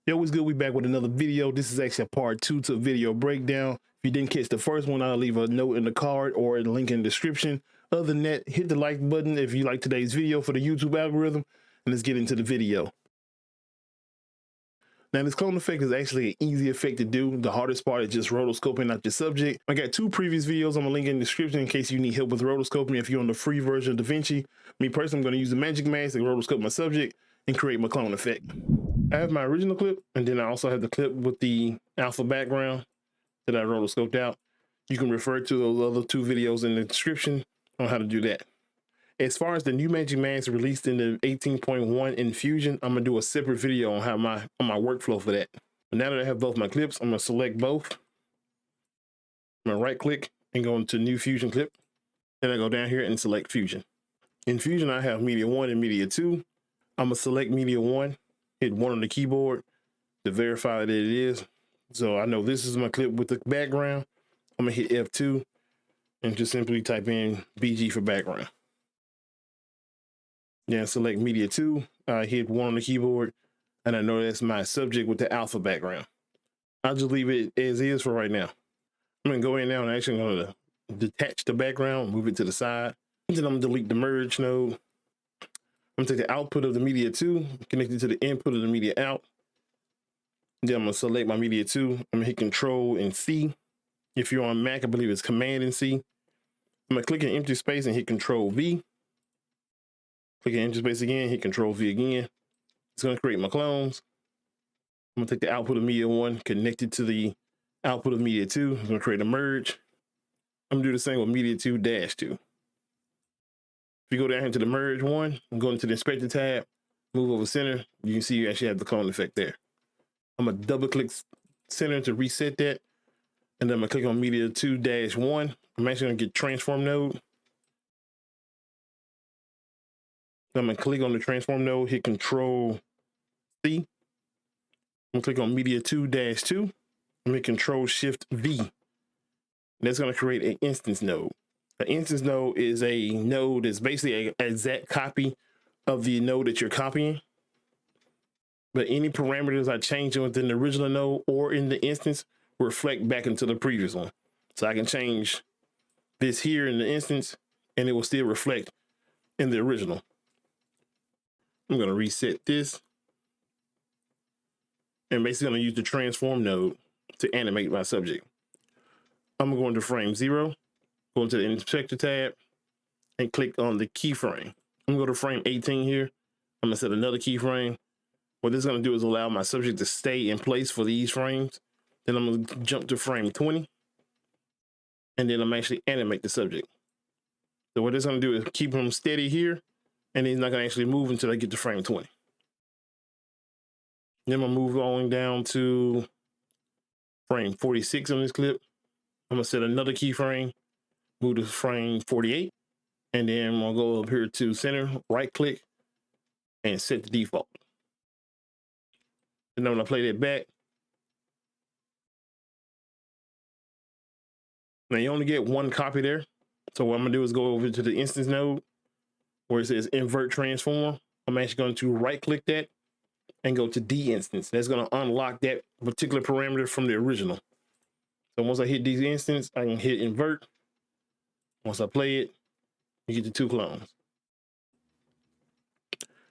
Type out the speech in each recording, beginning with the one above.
Yo, what's good? We back with another video. This is actually a part 2 to a video breakdown. If you didn't catch the first one, I'll leave a note in the card or a link in the description. Other than that, hit the like button if you like today's video for the YouTube algorithm, and let's get into the video. Now, this clone effect is actually an easy effect to do. The hardest part is just rotoscoping out your subject. I got 2 previous videos I'm gonna link in the description in case you need help with rotoscoping if you're on the free version of Davinci. Me personally, I'm gonna use the magic mask to rotoscope my subject and create my clone effect. I have my original clip, and then I also have the clip with the alpha background that I rotoscoped out. You can refer to those other 2 videos in the description on how to do that. As far as the new magic mask released in the 18.1 in Fusion, I'm gonna do a separate video on how my workflow for that. But now that I have both my clips, I'm gonna select both. I'm gonna right click and go into new Fusion clip. Then I go down here and select Fusion. In Fusion, I have Media 1 and Media 2. I'm gonna select Media 1, hit 1 on the keyboard to verify that it is. So I know this is my clip with the background. I'm gonna hit F2 and just simply type in BG for background. Then select Media 2, I hit 1 on the keyboard, and I know that's my subject with the alpha background. I'll just leave it as is for right now. I'm gonna go in now and actually gonna detach the background, move it to the side. And then I'm gonna delete the merge node. I'm gonna take the output of the Media 2, connect it to the input of the Media out. Then I'm gonna select my Media 2. I'm gonna hit Control and C. If you're on Mac, I believe it's Command and C. I'm gonna click in empty space and hit Control V. Click in empty space again, hit Control V again. It's gonna create my clones. I'm gonna take the output of Media 1, connect it to the output of Media 2. I'm gonna create a merge. I'm gonna do the same with Media 2-2. If you go down into the merge one, and go into the inspector tab, move over center, you can see you actually have the clone effect there. I'm gonna double click center to reset that. And then I'm gonna click on Media 2-1. I'm actually gonna get transform node. Then I'm gonna click on the transform node, hit Control C. I'm gonna click on Media 2-2. I'm gonna Control Shift V. That's gonna create an instance node. An instance node is a node that's basically an exact copy of the node that you're copying. But any parameters I change within the original node or in the instance reflect back into the previous one. So I can change this here in the instance and it will still reflect in the original. I'm going to reset this and basically going to use the transform node to animate my subject. I'm going to go into frame 0. Go into the inspector tab and click on the keyframe. I'm gonna go to frame 18 here. I'm gonna set another keyframe. What this is gonna do is allow my subject to stay in place for these frames. Then I'm gonna jump to frame 20. And then I'm actually animate the subject. So what it's gonna do is keep him steady here, and he's not gonna actually move until I get to frame 20. Then I'm gonna move on down to frame 46 on this clip. I'm gonna set another keyframe. Move to frame 48, and then I'm gonna go up here to center, right click, and set the default. And then I'm gonna play that back. Now you only get 1 copy there. So what I'm gonna do is go over to the instance node where it says invert transform. I'm actually going to right click that and go to de-instance. That's gonna unlock that particular parameter from the original. So once I hit de-instance, I can hit invert. Once I play it, you get the 2 clones.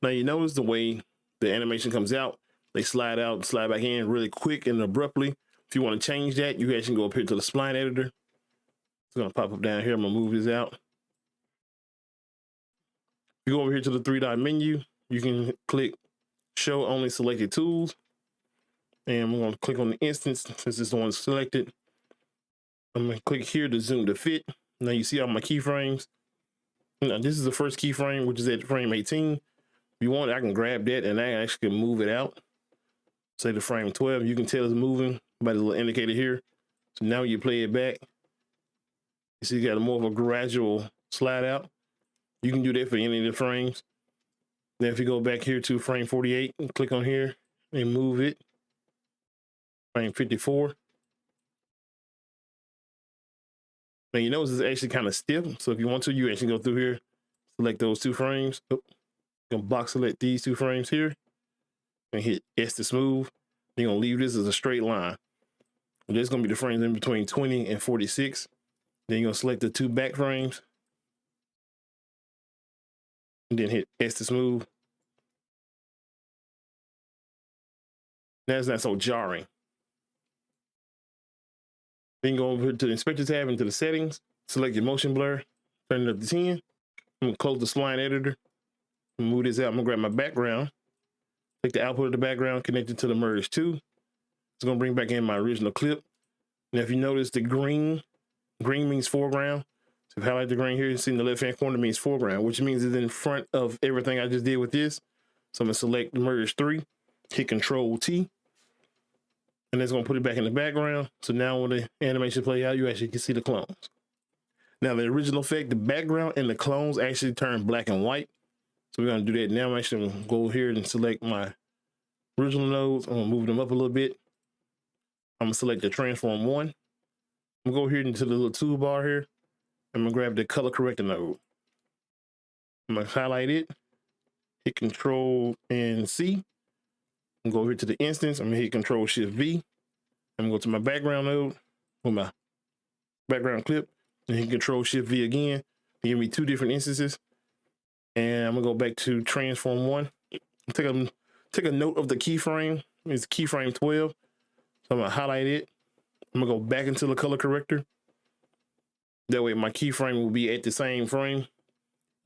Now you notice the way the animation comes out, they slide out and slide back in really quick and abruptly. If you want to change that, you actually go up here to the spline editor. It's gonna pop up down here. I'm gonna move this out. If you go over here to the 3-dot menu, you can click show only selected tools. And I'm gonna click on the instance since it's the one selected. I'm gonna click here to zoom to fit. Now you see all my keyframes. Now this is the first keyframe, which is at frame 18. If you want, I can grab that and I actually can move it out. Say to frame 12, you can tell it's moving by the little indicator here. So now you play it back. You see you got more of a gradual slide out. You can do that for any of the frames. Then if you go back here to frame 48 and click on here and move it, frame 54. Now you notice it's actually kind of stiff. So if you want to, you actually go through here, select those 2 frames. Oh, you can box select these 2 frames here and hit S to smooth. You're gonna leave this as a straight line. There's gonna be the frames in between 20 and 46. Then you're gonna select the 2 back frames and then hit S to smooth. That's not so jarring. Then go over to the inspector tab into the settings, select your motion blur, turn it up to 10. I'm gonna close the spline editor, move this out. I'm gonna grab my background, take the output of the background, connect it to the merge 2. It's gonna bring back in my original clip. Now, if you notice the green means foreground. So if I highlight the green here, you see in the left-hand corner means foreground, which means it's in front of everything I just did with this. So I'm gonna select the merge 3, hit Control T, and that's gonna put it back in the background. So now when the animation play out, you actually can see the clones. Now the original effect, the background and the clones actually turn black and white. So we're gonna do that now. I'm actually gonna go here and select my original nodes. I'm gonna move them up a little bit. I'm gonna select the transform 1. I'm gonna go here into the little toolbar here. I'm gonna grab the color corrector node. I'm gonna highlight it, hit Control and C. I'm gonna go here to the instance. I'm gonna hit Control Shift V. I'm gonna go to my background node with my background clip and hit Control Shift V again. Give me 2 different instances. And I'm gonna go back to transform 1. Take a note of the keyframe. It's keyframe 12. So I'm gonna highlight it. I'm gonna go back into the color corrector. That way my keyframe will be at the same frame.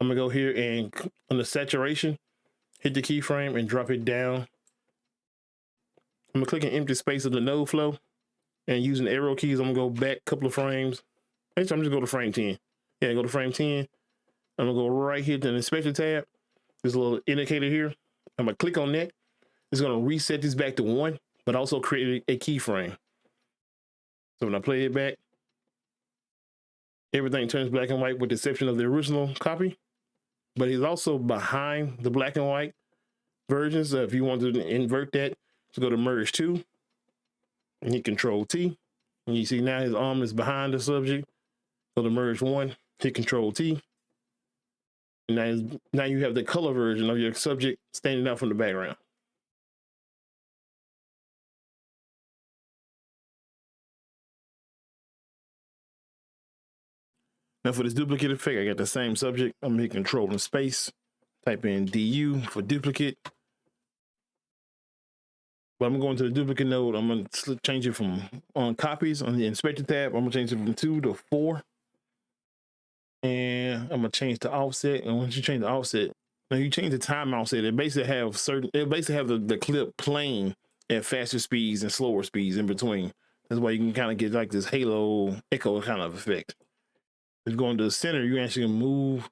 I'm gonna go here and on the saturation, hit the keyframe and drop it down. I'm gonna click an empty space of the node flow, and using the arrow keys, I'm gonna go back a couple of frames. Actually, I'm just go to frame 10. Yeah, go to frame 10. I'm gonna go right here to the inspector tab. There's a little indicator here. I'm gonna click on that. It's gonna reset this back to 1, but also create a keyframe. So when I play it back, everything turns black and white with the exception of the original copy. But it's also behind the black and white version. So if you want to invert that, just go to merge 2 and hit Control T. And you see now his arm is behind the subject. Go to merge 1, hit Control T. And now you have the color version of your subject standing out from the background. Now for this duplicate effect, I got the same subject. I'm gonna hit Control and space, type in DU for duplicate. But I'm going to the duplicate node. I'm gonna change it from on copies on the inspector tab. I'm gonna change it from 2 to 4. And I'm gonna change the offset. And once you change the offset, now you change the time offset, it basically have the clip playing at faster speeds and slower speeds in between. That's why you can kind of get like this halo echo kind of effect. If you go into the center, you actually move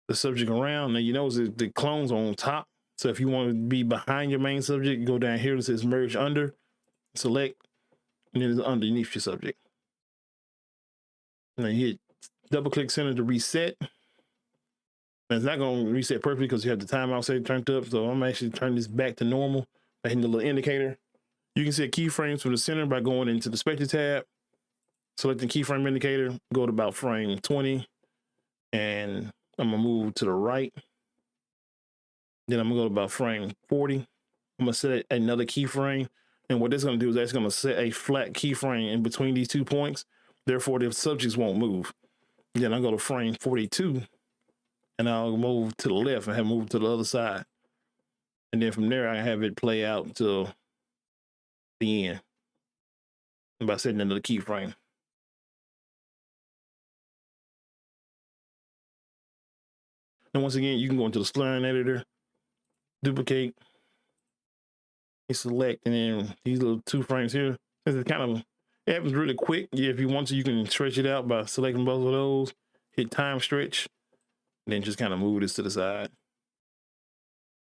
the subject around. Now you notice the clones are on top. So if you want to be behind your main subject, you go down here, it says merge under, select, and then it's underneath your subject. Now you hit double click center to reset. And it's not going to reset perfectly because you have the time offset turned up. So I'm actually turning this back to normal by hitting the little indicator. You can set keyframes from the center by going into the inspector tab, selecting keyframe indicator, go to about frame 20, and I'm gonna move to the right. Then I'm gonna go to about frame 40. I'm gonna set another keyframe, and what that's gonna do is that's gonna set a flat keyframe in between these 2 points. Therefore, the subjects won't move. Then I'll go to frame 42, and I'll move to the left and have moved to the other side. And then from there, I have it play out until the end by setting another keyframe. And once again, you can go into the spline editor, duplicate, select, and then these little 2 frames here. This is kind of, it happens really quick. Yeah, if you want to, you can stretch it out by selecting both of those, hit time stretch, and then just kind of move this to the side.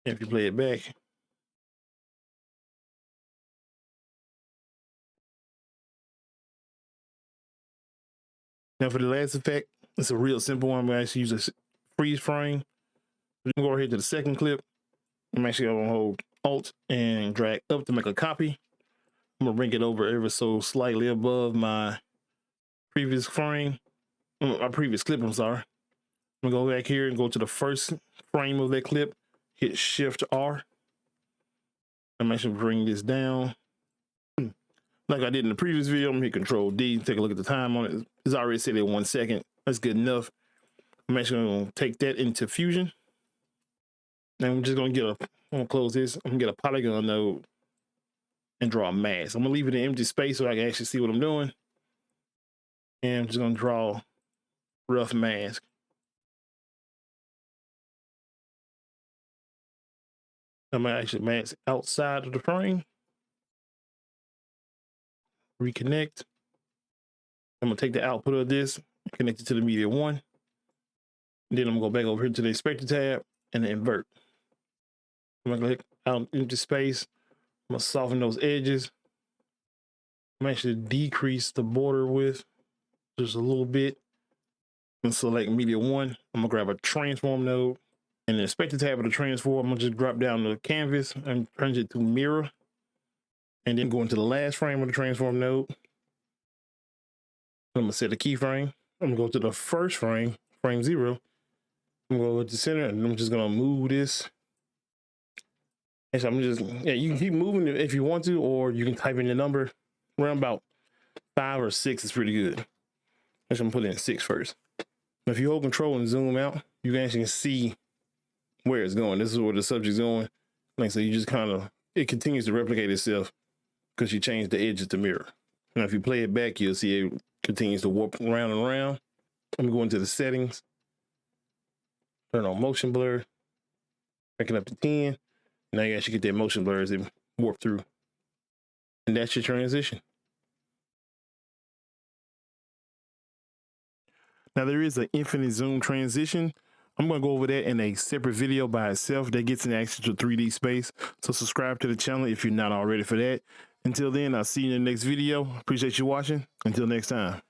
And if you play it back, now for the last effect, it's a real simple one. We actually use a freeze frame. We can go ahead to the second clip. I'm actually going to hold Alt and drag up to make a copy. I'm going to bring it over ever so slightly above my previous frame, my previous clip, I'm sorry. I'm going to go back here and go to the first frame of that clip, hit Shift R. I'm actually bring this down. Like I did in the previous video, I'm gonna hit Control D, take a look at the time on it. It's already set at 1 second. That's good enough. I'm actually gonna take that into Fusion. And I'm just gonna I'm gonna close this. I'm gonna get a polygon node and draw a mask. I'm gonna leave it in empty space so I can actually see what I'm doing. And I'm just gonna draw rough mask. I'm gonna actually mask outside of the frame. Reconnect. I'm gonna take the output of this, connect it to the media 1. Then I'm gonna go back over here to the inspector tab and invert. I'm gonna click out empty space. I'm gonna soften those edges. I'm actually decrease the border width just a little bit. And select media 1. I'm gonna grab a transform node. And the inspector tab of the transform, I'm gonna just drop down the canvas and change it to mirror. And then go into the last frame of the transform node. I'm gonna set a keyframe. I'm gonna go to the first frame, frame 0. I'm gonna go to the center and I'm just gonna move this. And so I'm just, yeah, you can keep moving it if you want to, or you can type in the number. Around about 5 or 6 is pretty good. I'm gonna put in 6 first. If you hold Control and zoom out, you can actually see where it's going. This is where the subject's going. Like so, you just kind of, it continues to replicate itself because you change the edges to mirror. Now, if you play it back, you'll see it continues to warp around and around. I'm gonna go into the settings, turn on motion blur, crank it up to 10. Now you actually get that motion blur as it warp through. And that's your transition. Now there is an infinite zoom transition. I'm gonna go over that in a separate video by itself that gets in access to 3D space. So subscribe to the channel if you're not already for that. Until then, I'll see you in the next video. Appreciate you watching. Until next time.